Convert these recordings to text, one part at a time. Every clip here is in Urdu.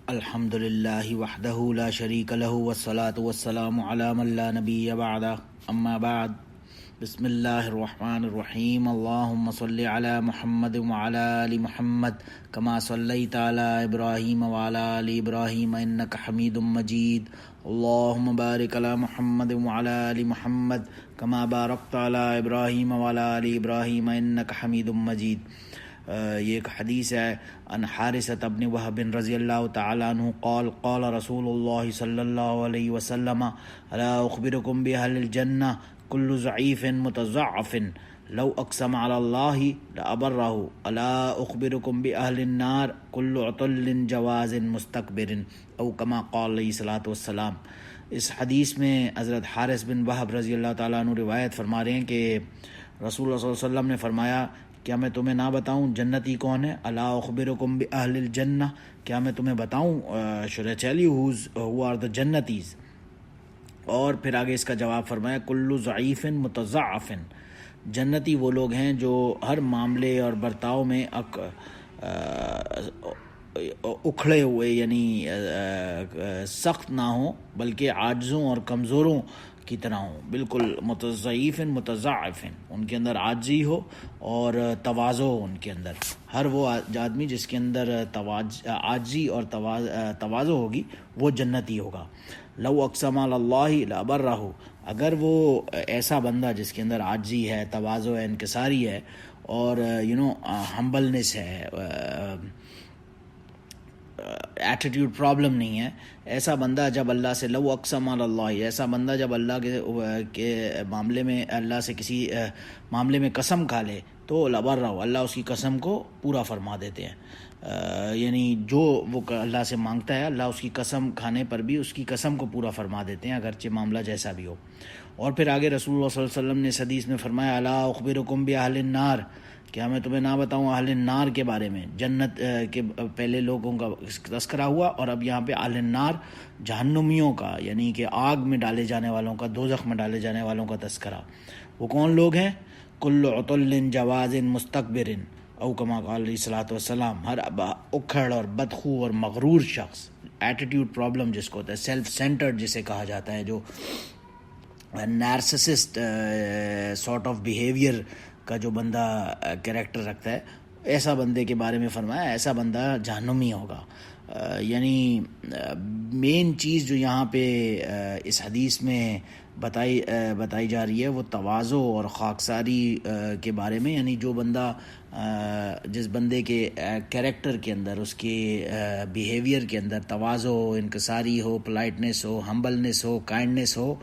الحمد للہ وحدہ لا شریک لہ والصلاة والسلام علی من لا نبی بعدہ اما بعد بسم اللہ الرحمن الرحیم اللہم صلی علی محمد وعلی آل محمد کما صلیت علی ابراہیم وعلی آل ابراہیم انک حمید مجید اللہم بارک علی محمد وعلی آل محمد کما بارکت علی ابراہیم وعلی آل ابراہیم انک حمید مجید۔ یہ ایک حدیث ہے ان حارثة بن وهب رضی اللہ تعالیٰ عنہ قال قال رسول اللہ صلی اللہ علیہ وسلم الا اخبرکم بأہل الجنہ کل ضعیف متضعف لو اقسم علی اللہ لأبرہ الا اخبرکم بأہل النار کل عطل جواز مستکبر او کما قال علیہ الصلوۃ والسلام۔ اس حدیث میں حضرت حارث بن وہب رضی اللہ تعالیٰ عنہ روایت فرما رہے ہیں کہ رسول اللہ صلی اللہ علیہ وسلم نے فرمایا کیا میں تمہیں نہ بتاؤں جنتی کون ہے؟ الا اخبرکم باہل الجنہ، کیا میں تمہیں بتاؤں should I tell you who are the جنتیز؟ اور پھر آگے اس کا جواب فرمایا کل ضعیف متضعف، جنتی وہ لوگ ہیں جو ہر معاملے اور برتاؤ میں اکھڑے ہوئے یعنی سخت نہ ہوں بلکہ عاجزوں اور کمزوروں کی طرح ہوں، بالکل متضعیف متضعف، ان کے اندر عاجزی ہو اور تواضع ہو ان کے اندر۔ ہر وہ آدمی جس کے اندر عاجزی اور تواضع ہوگی وہ جنتی ہوگا۔ لو اقسم علی اللہ لابرہ، اگر وہ ایسا بندہ جس کے اندر عاجزی ہے، تواضع ہے، انکساری ہے اور ہمبلنس ہے، ایٹیٹیوڈ پرابلم نہیں ہے، ایسا بندہ جب اللہ سے لو اقسم علی اللہ، ایسا بندہ جب اللہ کے معاملے میں اللہ سے کسی معاملے میں قسم کھا لے تو لبرہ، اللہ اس کی قسم کو پورا فرما دیتے ہیں، یعنی جو وہ اللہ سے مانگتا ہے اللہ اس کی قسم کھانے پر بھی اس کی قسم کو پورا فرما دیتے ہیں اگرچہ معاملہ جیسا بھی ہو۔ اور پھر آگے رسول اللہ صلی اللہ علیہ وسلم نے اس حدیث میں فرمایا الا اخبرکم باہل النار، کیا میں تمہیں نہ بتاؤں اہل النار کے بارے میں؟ جنت کے پہلے لوگوں کا تذکرہ ہوا اور اب یہاں پہ اہل النار جہنمیوں کا یعنی کہ آگ میں ڈالے جانے والوں کا، دوزخ میں ڈالے جانے والوں کا تذکرہ۔ وہ کون لوگ ہیں؟ کل عطل جواز مستکبر او کما قال علیہ الصلوۃ والسلام، ہر اکھڑ اور بدخو اور مغرور شخص، ایٹیٹیوڈ پرابلم جس کو ہوتا ہے، سیلف سینٹرڈ جسے کہا جاتا ہے، جو نارسسسٹ سارٹ آف بیہیویئر کا جو بندہ کریکٹر رکھتا ہے، ایسا بندے کے بارے میں فرمایا ایسا بندہ جہنمی ہوگا۔ یعنی مین چیز جو یہاں پہ اس حدیث میں بتائی جا رہی ہے وہ تواضع اور خاکساری کے بارے میں، یعنی جو بندہ جس بندے کے کریکٹر کے اندر، اس کے بیہیویئر کے اندر تواضع ہو، انکساری ہو، پولائٹنس ہو، ہمبلنس ہو، کائنڈنس ہو،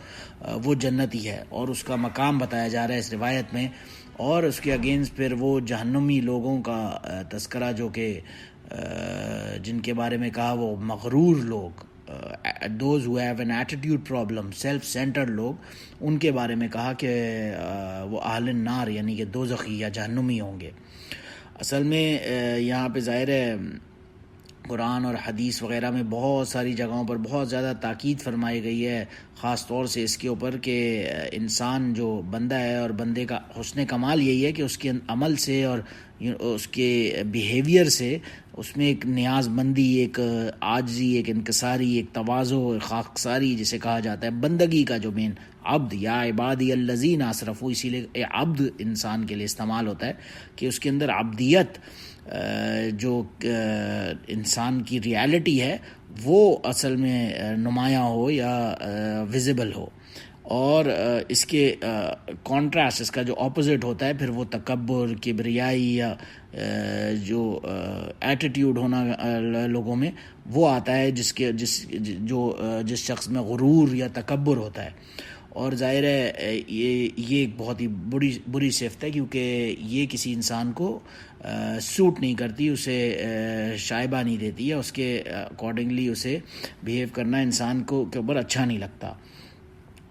وہ جنتی ہے، اور اس کا مقام بتایا جا رہا ہے اس روایت میں۔ اور اس کے اگینسٹ پھر وہ جہنمی لوگوں کا تذکرہ جو کہ جن کے بارے میں کہا وہ مغرور لوگ، those who have an attitude problem، self centred لوگ، ان کے بارے میں کہا کہ وہ اہل النار یعنی کہ دوزخی یا جہنمی ہوں گے۔ اصل میں یہاں پہ ظاہر ہے قرآن اور حدیث وغیرہ میں بہت ساری جگہوں پر بہت زیادہ تاکید فرمائی گئی ہے، خاص طور سے اس کے اوپر کہ انسان جو بندہ ہے اور بندے کا حسن کمال یہی ہے کہ اس کے عمل سے اور اس کے بیہیویئر سے اس میں ایک نیاز مندی، ایک عاجزی، ایک انکساری، ایک تواضع، خاکساری جسے کہا جاتا ہے، بندگی کا جو مین عبد، یا عبادی الذین اسرفوا، اسی لیے عبد انسان کے لیے استعمال ہوتا ہے کہ اس کے اندر عبدیت جو انسان کی ریالٹی ہے وہ اصل میں نمایاں ہو یا ویزیبل ہو۔ اور اس کے کانٹراسٹ، اس کا جو اپوزٹ ہوتا ہے پھر وہ تکبر، کبریائی یا جو ایٹیٹیوڈ ہونا لوگوں میں وہ آتا ہے، جس شخص میں غرور یا تکبر ہوتا ہے۔ اور ظاہر ہے یہ ایک بہت ہی بری صفت ہے، کیونکہ یہ کسی انسان کو سوٹ نہیں کرتی، اسے شائبہ نہیں دیتی ہے، اس کے اکارڈنگلی اسے بیہیو کرنا انسان کو کے اوپر اچھا نہیں لگتا۔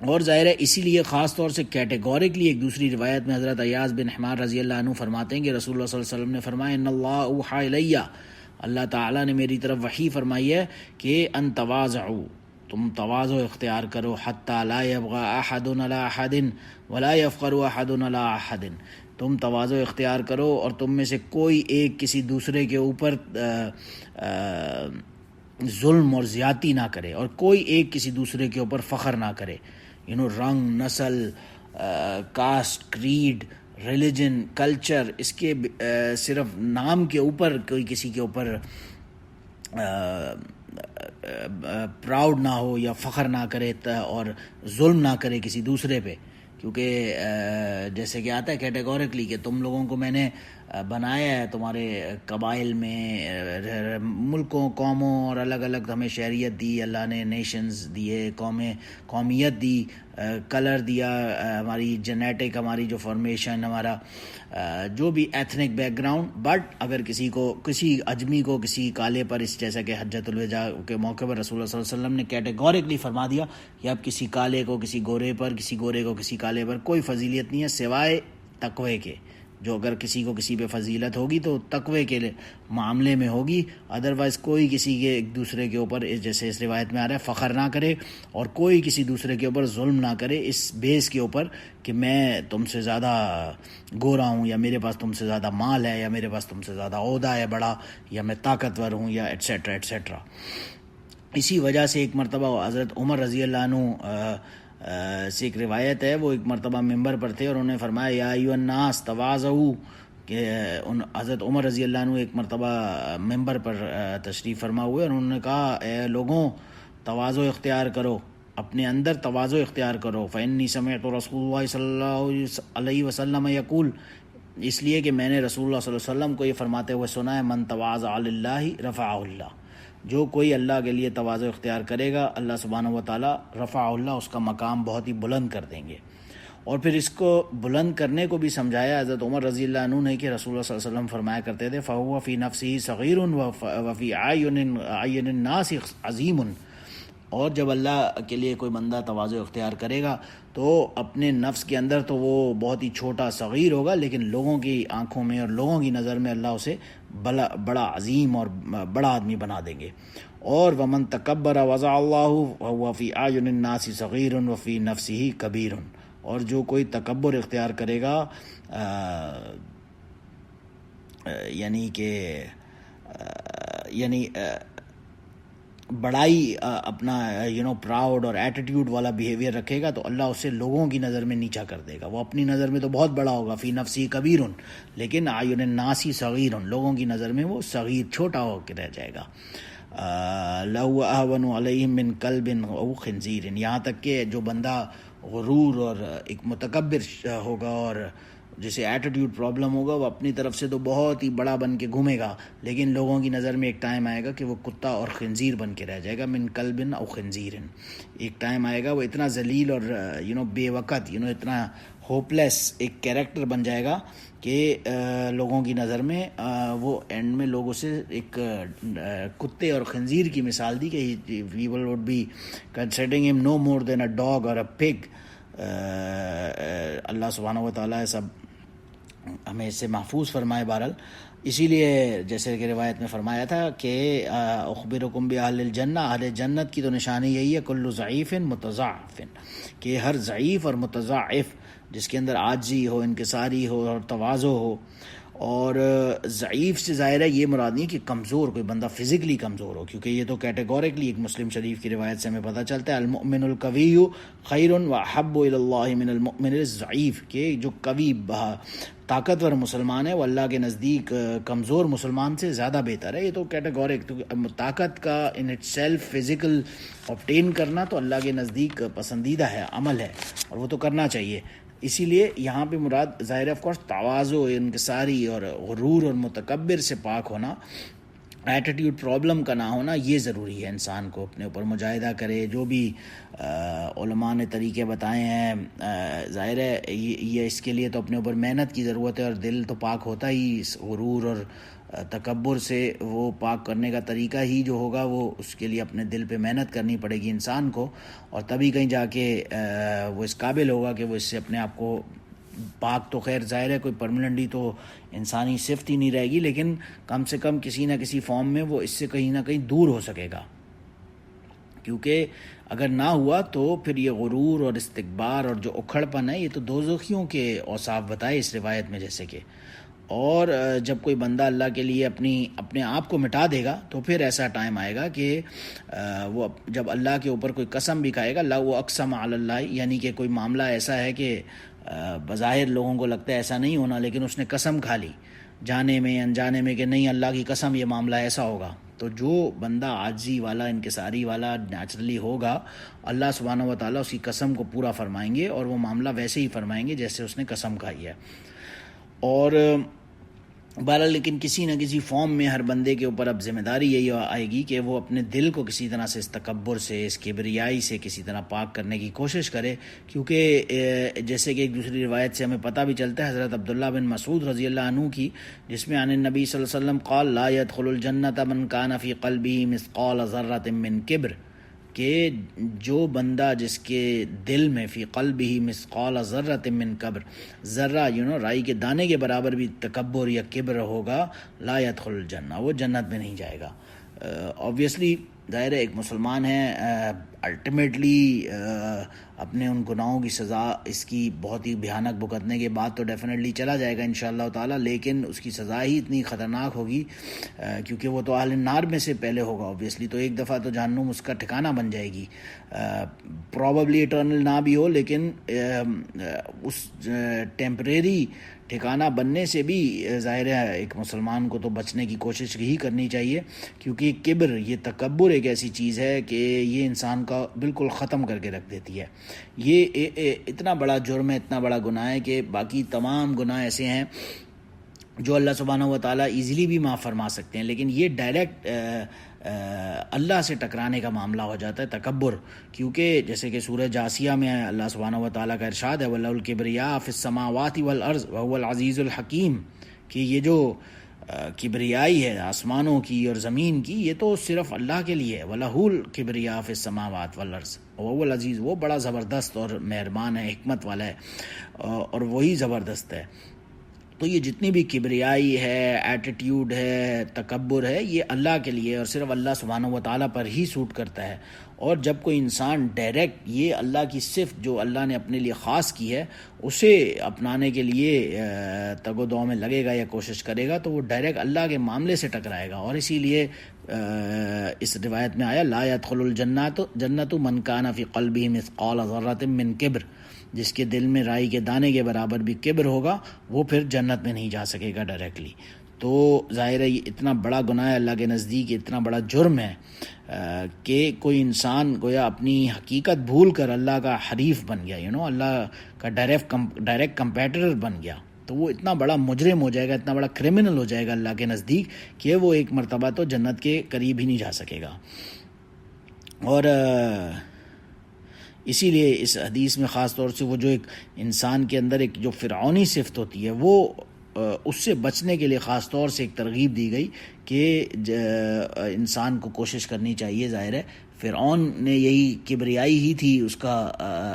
اور ظاہر ہے اسی لیے خاص طور سے کیٹیگوریکلی ایک دوسری روایت میں حضرت ایاز بن حمار رضی اللہ عنہ فرماتے ہیں کہ رسول اللہ صلی اللہ علیہ وسلم نے فرمایا ان اللہ اوحی الی، اللہ تعالیٰ نے میری طرف وحی فرمائی ہے کہ ان تواضعوا، تم تواضع اختیار کرو، حتی لا یبغی احد علی احد ولا یفخر احد علی احد، تم تواضع اختیار کرو اور تم میں سے کوئی ایک کسی دوسرے کے اوپر ظلم اور زیادتی نہ کرے، اور کوئی ایک کسی دوسرے کے اوپر فخر نہ کرے. رنگ، نسل، کاسٹ، کریڈ، ریلیجن، کلچر، اس کے صرف نام کے اوپر کوئی کسی کے اوپر پراؤڈ نہ ہو یا فخر نہ کرے اور ظلم نہ کرے کسی دوسرے پہ. کیونکہ جیسے کہ آتا ہے کیٹیگوریکلی کہ تم لوگوں کو میں نے بنایا ہے تمہارے قبائل میں، ملکوں، قوموں، اور الگ الگ ہمیں شہریت دی اللہ نے، نیشنز دیے، قومیت دی، کلر دیا، ہماری جینیٹک، ہماری جو فارمیشن، ہمارا جو بھی ایتھنک بیک گراؤنڈ. بٹ اگر کسی عجمی کو کسی کالے پر، اس جیسا کہ حجۃ الوداع کے موقع پر رسول اللہ صلی اللہ علیہ وسلم نے کیٹیگوریکلی فرما دیا کہ اب کسی کالے کو کسی گورے پر، کسی گورے کو کسی کالے پر کوئی فضیلت نہیں ہے سوائے تقوی کے. جو اگر کسی کو کسی پہ فضیلت ہوگی تو تقوی کے معاملے میں ہوگی، ادروائز کوئی کسی کے ایک دوسرے کے اوپر، جیسے اس روایت میں آ رہا ہے، فخر نہ کرے، اور کوئی کسی دوسرے کے اوپر ظلم نہ کرے اس بیس کے اوپر کہ میں تم سے زیادہ گورا ہوں، یا میرے پاس تم سے زیادہ مال ہے، یا میرے پاس تم سے زیادہ عہدہ ہے بڑا، یا میں طاقتور ہوں، یا ایٹسیٹرا ایٹسیٹرا. اسی وجہ سے ایک مرتبہ حضرت عمر رضی اللہ عنہ سے ایک روایت ہے، وہ ایک مرتبہ ممبر پر تھے اور انہوں نے فرمایا یا ایھا الناس تواضعوا، کہ حضرت عمر رضی اللہ عنہ ایک مرتبہ ممبر پر تشریف فرما ہوئے اور انہوں نے کہا اے لوگوں تواضع اختیار کرو، اپنے اندر تواضع اختیار کرو. فإنی سمعت رسول اللہ صلی اللہ علیہ وسلم یقول، اس لیے کہ میں نے رسول اللہ صلی اللہ علیہ وسلم کو یہ فرماتے ہوئے سنا ہے، من تواضع للہ رفعہ اللہ، جو کوئی اللہ کے لیے تواضع اختیار کرے گا اللہ سبحانہ و تعالیٰ رفع اللہ، اس کا مقام بہت ہی بلند کر دیں گے. اور پھر اس کو بلند کرنے کو بھی سمجھایا حضرت عمر رضی اللہ عنہ نے کہ رسول اللہ صلی اللہ علیہ وسلم فرمایا کرتے تھے فَهُوَ فِي نَفْسِهِ صَغِيرٌ وَفِي أَعْيُنِ النَّاسِ عَظِيمٌ. اور جب اللہ کے لیے کوئی بندہ تواضع اختیار کرے گا تو اپنے نفس کے اندر تو وہ بہت ہی چھوٹا صغیر ہوگا، لیکن لوگوں کی آنکھوں میں اور لوگوں کی نظر میں اللہ اسے بڑا عظیم اور بڑا آدمی بنا دیں گے. اور وَمَن تَكَبَّرَ وَضَعَ اللَّهُ وَهُوَ فِي أَعْيُنِ النَّاسِ صَغِيرٌ وَفِي نَفْسِهِ كَبِيرٌ. اور جو کوئی تکبر اختیار کرے گا یعنی کہ بڑائی اپنا پراؤڈ اور ایٹیٹیوڈ والا بیہیویئر رکھے گا تو اللہ اسے لوگوں کی نظر میں نیچا کر دے گا. وہ اپنی نظر میں تو بہت بڑا ہوگا، فی نفسی کبیر، لیکن اعین الناس صغیر، لوگوں کی نظر میں وہ صغیر، چھوٹا ہو کے رہ جائے گا. لہو اہون علیہم من کلب او خنزیر، یہاں تک کہ جو بندہ غرور اور ایک متکبر ہوگا اور جسے ایٹیٹیوڈ پرابلم ہوگا، وہ اپنی طرف سے تو بہت ہی بڑا بن کے گھومے گا، لیکن لوگوں کی نظر میں ایک ٹائم آئے گا کہ وہ کتا اور خنزیر بن کے رہ جائے گا. من کلب او خنزیر، ایک ٹائم آئے گا وہ اتنا ذلیل اور بے وقت اتنا ہوپلیس ایک کیریکٹر بن جائے گا کہ لوگوں کی نظر میں وہ اینڈ میں لوگ اسے ایک کتے اور خنزیر کی مثال دی کہ پیپل وڈ بی کنسیڈرنگ ہم نو مور دین اے ڈاگ اور اے پگ. اللہ سبحانہ و تعالیٰ سب ہمیں اس سے محفوظ فرمائے. بہرحال اسی لیے جیسے کہ روایت میں فرمایا تھا کہ اخبرکم باہل الجنہ، اہل جنت کی تو نشانی یہی ہے کل ضعیف متضاعف، کہ ہر ضعیف اور متضاعف جس کے اندر عاجزی ہو، انکساری ہو اور تواضع ہو. اور ضعیف سے ظاہر ہے یہ مراد نہیں کہ کمزور، کوئی بندہ فزیکلی کمزور ہو، کیونکہ یہ تو کیٹیگوریکلی ایک مسلم شریف کی روایت سے ہمیں پتہ چلتا ہے المؤمن القوی خیر واحب الی اللہ من المؤمن الضعیف، کہ جو قوی طاقتور مسلمان ہے وہ اللہ کے نزدیک کمزور مسلمان سے زیادہ بہتر ہے. یہ تو کیٹیگورک، طاقت کا in itself physical obtain کرنا تو اللہ کے نزدیک پسندیدہ ہے، عمل ہے، اور وہ تو کرنا چاہیے. اسی لیے یہاں پہ مراد ظاہر آف کورس تواضع، انکساری اور غرور اور متکبر سے پاک ہونا، ایٹیٹیوڈ پرابلم کا نہ ہونا، یہ ضروری ہے. انسان کو اپنے اوپر مجاہدہ کرے، جو بھی علماء نے طریقے بتائے ہیں، ظاہر ہے یہ اس کے لیے تو اپنے اوپر محنت کی ضرورت ہے، اور دل تو پاک ہوتا ہی اس غرور اور تکبر سے. وہ پاک کرنے کا طریقہ ہی جو ہوگا وہ اس کے لیے اپنے دل پہ محنت کرنی پڑے گی انسان کو، اور تبھی کہیں جا کے وہ اس قابل ہوگا کہ وہ اس سے اپنے آپ کو پاک. تو خیر ظاہر ہے کوئی پرماننٹلی تو انسانی صفت ہی نہیں رہے گی، لیکن کم سے کم کسی نہ کسی فارم میں وہ اس سے کہیں نہ کہیں دور ہو سکے گا. کیونکہ اگر نہ ہوا تو پھر یہ غرور اور استکبار اور جو اکھڑ پن ہے، یہ تو دوزخیوں کے اوصاف بتائے اس روایت میں جیسے کہ. اور جب کوئی بندہ اللہ کے لیے اپنے آپ کو مٹا دے گا تو پھر ایسا ٹائم آئے گا کہ وہ جب اللہ کے اوپر کوئی قسم بھی کھائے گا، اللہ وہ اقسم علی اللہ، یعنی کہ کوئی معاملہ ایسا ہے کہ بظاہر لوگوں کو لگتا ہے ایسا نہیں ہونا، لیکن اس نے قسم کھا لی جانے میں انجانے میں کہ نہیں، اللہ کی قسم یہ معاملہ ایسا ہوگا، تو جو بندہ عاجزی والا، انکساری والا نیچرلی ہوگا، اللہ سبحانہ و تعالیٰ اس کی قسم کو پورا فرمائیں گے، اور وہ معاملہ ویسے ہی فرمائیں گے جیسے اس نے قسم کھائی ہے۔ اور بہرحال لیکن کسی نہ کسی فارم میں ہر بندے کے اوپر اب ذمہ داری یہی آئے گی کہ وہ اپنے دل کو کسی طرح سے اس تکبر سے، اس کبریائی سے کسی طرح پاک کرنے کی کوشش کرے، کیونکہ جیسے کہ ایک دوسری روایت سے ہمیں پتہ بھی چلتا ہے حضرت عبداللہ بن مسعود رضی اللہ عنہ کی، جس میں عن النبی صلی اللہ علیہ وسلم قال لا يدخل الجنة من كان في قلبه مثقال ذرة من کبر، کہ جو بندہ جس کے دل میں فی قلبہ مثقال ذرۃ من کبر، ذرہ رائی کے دانے کے برابر بھی تکبر یا کبر ہوگا، لا يدخل الجنہ، وہ جنت میں نہیں جائے گا۔ آبویسلی ظاہر ہے ایک مسلمان ہے، الٹیمیٹلی اپنے ان گناہوں کی سزا اس کی بہت ہی بھیانک بھگتنے کے بعد تو ڈیفینیٹلی چلا جائے گا انشاءاللہ تعالیٰ، لیکن اس کی سزا ہی اتنی خطرناک ہوگی کیونکہ وہ تو اہل النار میں سے پہلے ہوگا آبویسلی، تو ایک دفعہ تو جہنم اس کا ٹھکانہ بن جائے گی، پروبیبلی ایٹرنل نہ بھی ہو، لیکن اس ٹیمپریری ٹھکانہ بننے سے بھی ظاہر ہے ایک مسلمان کو تو بچنے کی کوشش ہی کرنی چاہیے، کیونکہ کبر، یہ تکبر ایک ایسی چیز ہے کہ یہ انسان کا بالکل ختم کر کے رکھ دیتی ہے۔ یہ اتنا بڑا جرم ہے، اتنا بڑا گناہ ہے کہ باقی تمام گناہ ایسے ہیں جو اللہ سبحانہ و تعالیٰ ایزیلی بھی معاف فرما سکتے ہیں، لیکن یہ ڈائریکٹ اللہ سے ٹکرانے کا معاملہ ہو جاتا ہے تکبر، کیونکہ جیسے کہ سورہ جاسیہ میں اللہ سبحانہ و تعالیٰ کا ارشاد ہے وَلَهُ الْكِبْرِيَاءُ فِي السَّمَاوَاتِ وَالْأَرْضِ وَهُوَ الْعَزِيزُ الْحَكِيمُ، کہ یہ جو کبریائی ہے آسمانوں کی اور زمین کی، یہ تو صرف اللہ کے لیے ہے، وَلَهُ الْكِبْرِيَاءُ فِي السَّمَاوَاتِ وَالْأَرْضِ وَهُوَ الْعَزِيزُ، وہ بڑا زبردست اور مہربان ہے، حکمت والا ہے، اور وہی زبردست ہے۔ تو یہ جتنی بھی کبریائی ہے، ایٹیٹیوڈ ہے، تکبر ہے، یہ اللہ کے لیے اور صرف اللہ سبحانہ و تعالیٰ پر ہی سوٹ کرتا ہے، اور جب کوئی انسان ڈائریکٹ یہ اللہ کی صفت جو اللہ نے اپنے لیے خاص کی ہے اسے اپنانے کے لیے تگ و دو میں لگے گا یا کوشش کرے گا، تو وہ ڈائریکٹ اللہ کے معاملے سے ٹکرائے گا، اور اسی لیے اس روایت میں آیا لا يدخل الجنۃ من کان فی قلبہ مثقال ذرۃ من کبر، جس کے دل میں رائی کے دانے کے برابر بھی کبر ہوگا وہ پھر جنت میں نہیں جا سکے گا ڈائریکٹلی۔ تو ظاہر ہے یہ اتنا بڑا گناہ ہے اللہ کے نزدیک، اتنا بڑا جرم ہے کہ کوئی انسان گویا اپنی حقیقت بھول کر اللہ کا حریف بن گیا، اللہ کا ڈائریکٹ کمپیٹیٹر بن گیا، تو وہ اتنا بڑا مجرم ہو جائے گا، اتنا بڑا کرمنل ہو جائے گا اللہ کے نزدیک کہ وہ ایک مرتبہ تو جنت کے قریب ہی نہیں جا سکے گا۔ اور اسی لیے اس حدیث میں خاص طور سے وہ جو ایک انسان کے اندر ایک جو فرعونی صفت ہوتی ہے، وہ اس سے بچنے کے لیے خاص طور سے ایک ترغیب دی گئی کہ انسان کو کوشش کرنی چاہیے۔ ظاہر ہے فرعون نے یہی کبریائی ہی تھی اس کا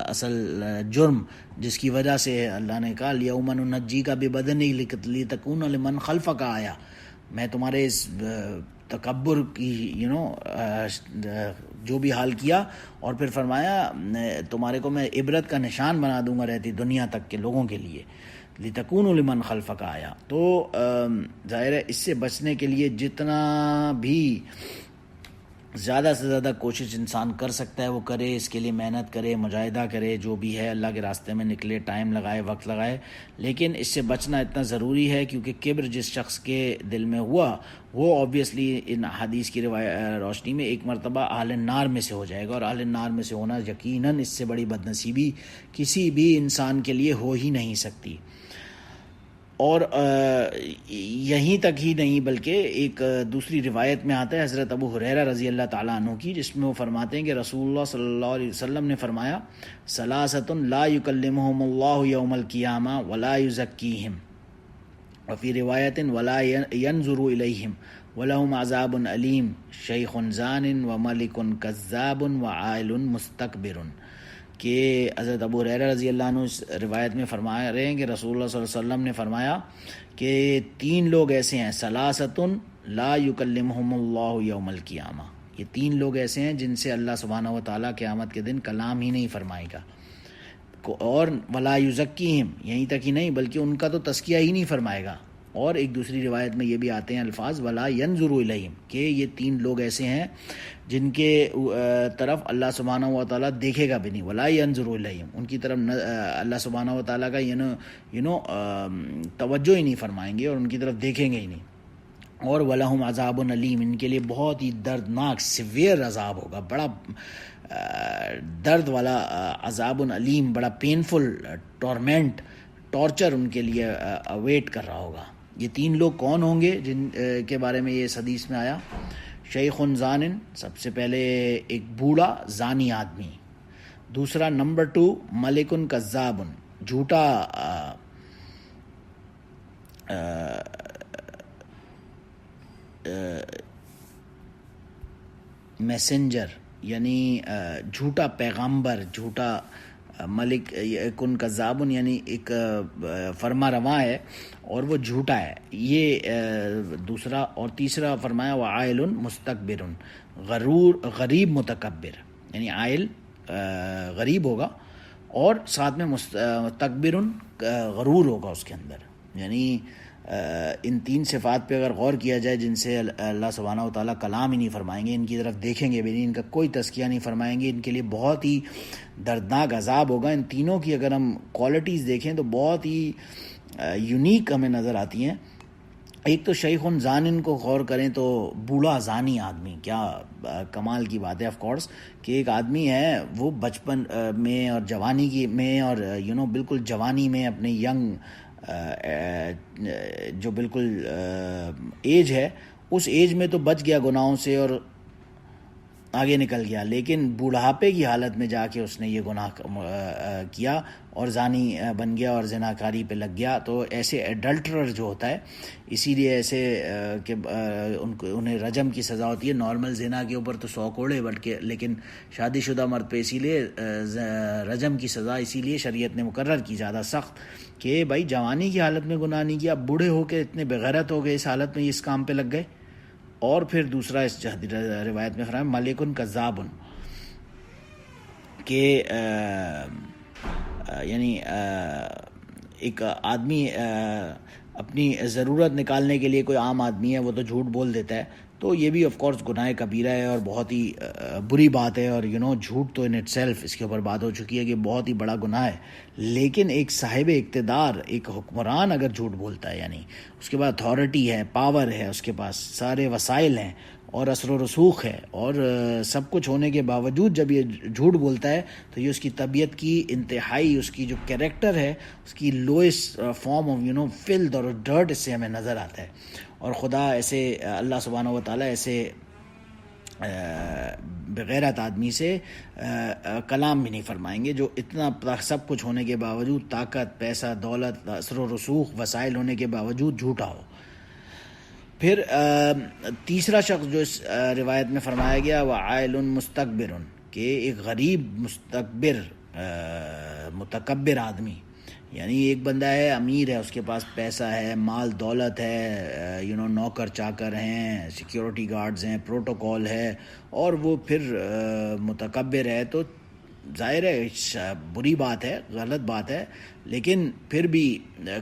اصل جرم، جس کی وجہ سے اللہ نے کہا الْيَوْمَ نُنَجِّيكَ بِبَدَنِكَ لِتَكُونَ لِمَنْ خَلْفَكَ آیا، میں تمہارے اس تکبر کی جو بھی حال کیا، اور پھر فرمایا تمہارے کو میں عبرت کا نشان بنا دوں گا رہتی دنیا تک کے لوگوں کے لیے، لِتَكُونُ لِمَنْ خَلْفَكَ آیا۔ تو ظاہر ہے اس سے بچنے کے لیے جتنا بھی زیادہ سے زیادہ کوشش انسان کر سکتا ہے وہ کرے، اس کے لیے محنت کرے، مجاہدہ کرے، جو بھی ہے اللہ کے راستے میں نکلے، ٹائم لگائے، وقت لگائے، لیکن اس سے بچنا اتنا ضروری ہے کیونکہ کبر جس شخص کے دل میں ہوا وہ آبویسلی ان حدیث کی روشنی میں ایک مرتبہ اہل النار میں سے ہو جائے گا، اور اہل النار میں سے ہونا یقیناً اس سے بڑی بدنصیبی کسی بھی انسان کے لیے ہو ہی نہیں سکتی۔ اور یہیں تک ہی نہیں بلکہ ایک دوسری روایت میں آتا ہے حضرت ابو ہریرہ رضی اللہ تعالیٰ عنہ کی، جس میں وہ فرماتے ہیں کہ رسول اللہ صلی اللہ علیہ وسلم نے فرمایا ثلاثۃ لا یکلمہم اللہ یوم القیامہ ولا یزکیہم، وفی روایت ولا ینظر الیہم ولہم عذاب علیم، شیخ زان وملک کذاب وعائل مستکبر، کہ حضرت ابو ہریرہ رضی اللہ عنہ اس روایت میں فرما رہے ہیں کہ رسول اللہ صلی اللہ علیہ وسلم نے فرمایا کہ تین لوگ ایسے ہیں، ثلاثۃ لا یکلمہم اللہ یوم القیامہ، یہ تین لوگ ایسے ہیں جن سے اللہ سبحانہ و تعالیٰ قیامت کے دن کلام ہی نہیں فرمائے گا، اور ولا یزکیہم، یہیں تک ہی نہیں بلکہ ان کا تو تزکیہ ہی نہیں فرمائے گا، اور ایک دوسری روایت میں یہ بھی آتے ہیں الفاظ ولا ینظر الیہم، کہ یہ 3 لوگ ایسے ہیں جن کے طرف اللہ سبحانہ و تعالیٰ دیکھے گا بھی نہیں، ولا ینظر الیہم، ان کی طرف اللہ سبحانہ و تعالیٰ کا توجہ ہی نہیں فرمائیں گے اور ان کی طرف دیکھیں گے ہی نہیں. اور وَلَهُمْ عَذَابٌ علیم، ان کے لیے بہت ہی دردناک سیویئر عذاب ہوگا، بڑا درد والا عذاب علیم، بڑا پینفل ٹورمنٹ، ٹارچر ان کے لیے اویٹ کر رہا ہوگا. یہ 3 لوگ کون ہوں گے جن کے بارے میں یہ حدیث میں آیا؟ شیخ زانن، سب سے پہلے ایک بوڑھا زانی آدمی. دوسرا نمبر 2 ملک کذاب، جھوٹا میسنجر، یعنی جھوٹا پیغمبر، جھوٹا ملک کن کذاب، یعنی ایک فرما رواں ہے اور وہ جھوٹا ہے، یہ دوسرا. اور تیسرا فرمایا وعائل مستکبر، غریب متکبر، یعنی عائل غریب ہوگا اور ساتھ میں مستکبر غرور ہوگا اس کے اندر. یعنی ان 3 صفات پہ اگر غور کیا جائے جن سے اللہ سبحانہ و تعالیٰ کلام ہی نہیں فرمائیں گے، ان کی طرف دیکھیں گے بھی نہیں، ان کا کوئی تزکیہ نہیں فرمائیں گے، ان کے لیے بہت ہی دردناک عذاب ہوگا. ان تینوں کی اگر ہم کوالٹیز دیکھیں تو بہت ہی یونیک ہمیں نظر آتی ہیں. ایک تو شیخ زانن کو غور کریں تو بوڑھا زانی آدمی، کیا کمال کی بات ہے. آف کورس کہ ایک آدمی ہے وہ بچپن میں اور جوانی کی میں اور بالکل جوانی میں اپنے ینگ جو بالکل ایج ہے، اس ایج میں تو بچ گیا گناہوں سے اور آگے نکل گیا، لیکن بوڑھاپے کی حالت میں جا کے اس نے یہ گناہ کیا اور زانی بن گیا اور زناکاری پہ لگ گیا. تو ایسے ایڈلٹرر جو ہوتا ہے، اسی لیے ایسے کہ انہیں رجم کی سزا ہوتی ہے. نارمل زنا کے اوپر تو 100 کوڑے، بلکہ لیکن شادی شدہ مرد پہ اسی لیے رجم کی سزا اسی لیے شریعت نے مقرر کی زیادہ سخت، کہ بھائی جوانی کی حالت میں گناہ نہیں کیا، بوڑھے ہو کے اتنے بغیرت ہو گئے اس حالت میں اس کام پہ لگ گئے. اور پھر دوسرا اس روایت میں فرمایا ملک کذاب، کہ یعنی ایک آدمی اپنی ضرورت نکالنے کے لیے، کوئی عام آدمی ہے وہ تو جھوٹ بول دیتا ہے، تو یہ بھی آف کورس گناہ کبیرہ ہے اور بہت ہی بری بات ہے. اور جھوٹ تو ان اٹ سیلف، اس کے اوپر بات ہو چکی ہے کہ بہت ہی بڑا گناہ ہے. لیکن ایک صاحب اقتدار، ایک حکمران اگر جھوٹ بولتا ہے، یعنی اس کے پاس اتھارٹی ہے، پاور ہے، اس کے پاس سارے وسائل ہیں اور اثر و رسوخ ہے اور سب کچھ ہونے کے باوجود جب یہ جھوٹ بولتا ہے تو یہ اس کی طبیعت کی انتہائی، اس کی جو کیریکٹر ہے، اس کی لوئسٹ فارم آف فلد اور ڈرٹ اس سے ہمیں نظر آتا ہے. اور خدا ایسے، اللہ سبحانہ و تعالیٰ ایسے بغیرت آدمی سے کلام بھی نہیں فرمائیں گے جو اتنا سب کچھ ہونے کے باوجود، طاقت، پیسہ، دولت، اثر و رسوخ، وسائل ہونے کے باوجود جھوٹا ہو. پھر تیسرا شخص جو اس روایت میں فرمایا گیا وہ عائل مستکبر، کہ ایک غریب مستکبر متکبر آدمی. یعنی ایک بندہ ہے، امیر ہے، اس کے پاس پیسہ ہے، مال دولت ہے، نوکر چاکر ہیں، سیکیورٹی گارڈز ہیں، پروٹوکول ہے، اور وہ پھر متکبر ہے. تو ظاہر ہے بری بات ہے، غلط بات ہے، لیکن پھر بھی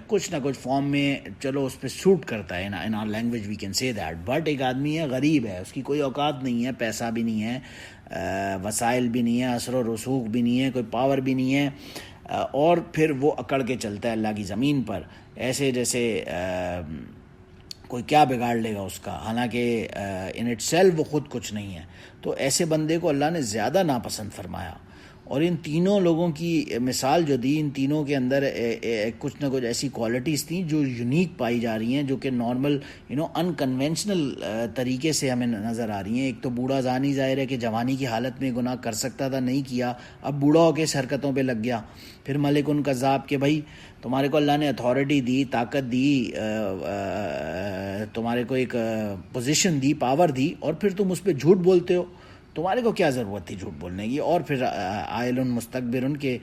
کچھ نہ کچھ فارم میں چلو اس پہ سوٹ کرتا ہے. In our language we can say that. But ایک آدمی ہے، غریب ہے، اس کی کوئی اوقات نہیں ہے، پیسہ بھی نہیں ہے، وسائل بھی نہیں ہے، اثر و رسوخ بھی نہیں ہے، کوئی پاور بھی نہیں ہے، اور پھر وہ اکڑ کے چلتا ہے اللہ کی زمین پر ایسے جیسے کوئی کیا بگاڑ لے گا اس کا، حالانکہ ان اٹ سیلف وہ خود کچھ نہیں ہے. تو ایسے بندے کو اللہ نے زیادہ ناپسند فرمایا. اور ان تینوں لوگوں کی مثال جو دی، ان تینوں کے اندر کچھ نہ کچھ ایسی کوالٹیز تھیں جو یونیک پائی جا رہی ہیں، جو کہ نارمل ان کنونشنل طریقے سے ہمیں نظر آ رہی ہیں. ایک تو بوڑھا زانی، ظاہر ہے کہ جوانی کی حالت میں گناہ کر سکتا تھا، نہیں کیا، اب بوڑھا ہو کے اس حرکتوں پہ لگ گیا. پھر ملک کذاب، کہ بھائی تمہارے کو اللہ نے اتھارٹی دی، طاقت دی، تمہارے کو ایک پوزیشن دی، پاور دی، اور پھر تم اس پہ جھوٹ بولتے ہو. تمہارے کو کیا ضرورت تھی جھوٹ بولنے کی؟ اور پھر عائل مستکبر، کے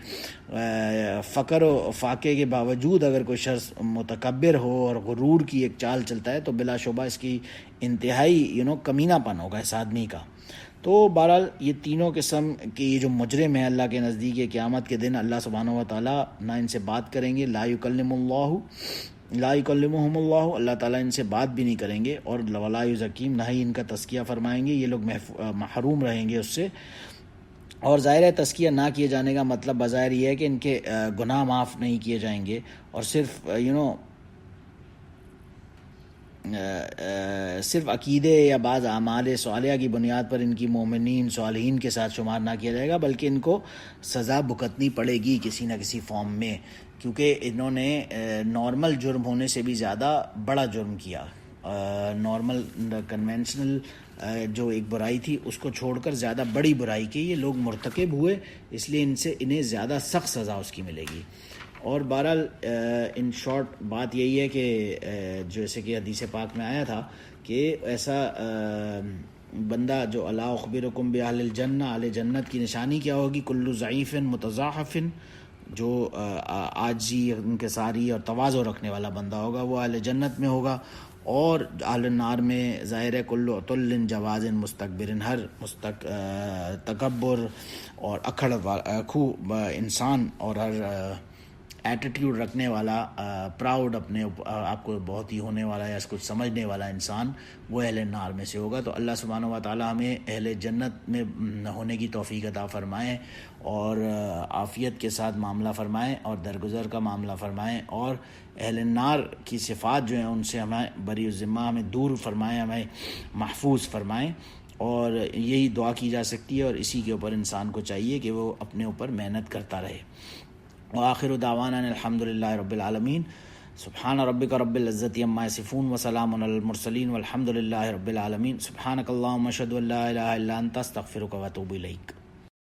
فقر و فاقے کے باوجود اگر کوئی شخص متکبر ہو اور غرور کی ایک چال چلتا ہے تو بلا شبہ اس کی انتہائی کمینہ پن ہوگا اس آدمی کا. تو بہرحال یہ تینوں قسم کے یہ جو مجرم ہیں اللہ کے نزدیک قیامت کے دن اللہ سبحانہ و تعالیٰ نہ ان سے بات کریں گے، لا یکلم اللہ، لا یکلمہم اللہ، اللہ تعالیٰ ان سے بات بھی نہیں کریں گے، اور ولا یزکیم، نہ ہی ان کا تزکیہ فرمائیں گے، یہ لوگ محروم رہیں گے اس سے۔ اور ظاہر ہے تزکیہ نہ کیے جانے کا مطلب بظاہر یہ ہے کہ ان کے گناہ معاف نہیں کیے جائیں گے، اور صرف عقیدے یا بعض اعمال صالحہ کی بنیاد پر ان کی مومنین صالحین کے ساتھ شمار نہ کیا جائے گا، بلکہ ان کو سزا بھگتنی پڑے گی کسی نہ کسی فارم میں، کیونکہ انہوں نے نارمل جرم ہونے سے بھی زیادہ بڑا جرم کیا۔ نارمل کنونشنل جو ایک برائی تھی اس کو چھوڑ کر زیادہ بڑی برائی کی یہ لوگ مرتکب ہوئے، اس لیے انہیں زیادہ سخت سزا اس کی ملے گی۔ اور بہرحال ان شارٹ بات یہی ہے کہ جیسے کہ حدیث پاک میں آیا تھا کہ ایسا بندہ جو الا اخبرکم باہل الجنہ، اہل جنت کی نشانی کیا ہوگی؟ کل ضعیف متضاعف، جو عاجزی، انکساری اور تواضع رکھنے والا بندہ ہوگا وہ اہل جنت میں ہوگا، اور اہل النار میں ظاہر ہے کل عتل جواز مستکبر، ہر تکبر اور اکھڑ انسان اور ہر ایٹیٹیوڈ رکھنے والا، پراؤڈ، اپنے آپ کو بہت ہی ہونے والا یا کچھ سمجھنے والا انسان، وہ اہل نار میں سے ہوگا۔ تو اللہ سبحانہ و تعالی ہمیں اہل جنت میں ہونے کی توفیق عطا فرمائیں، اور عافیت کے ساتھ معاملہ فرمائیں، اور درگزر کا معاملہ فرمائیں، اور اہل نار کی صفات جو ہیں ان سے ہمیں بری الذمہ، ہمیں دور فرمائیں، ہمیں محفوظ فرمائیں۔ اور یہی دعا کی جا سکتی ہے، اور اسی کے اوپر انسان کو چاہیے کہ وہ اپنے اوپر محنت کرتا رہے۔ وآخر دعوانا الحمد للہ رب العالمین۔ سبحان ربک رب العزت عما یصفون وسلام علی المرسلین والحمد للہ رب العالمین۔ سبحانک اللہم اشہد ان لا الہ الا انت استغفرک واتوب الیک۔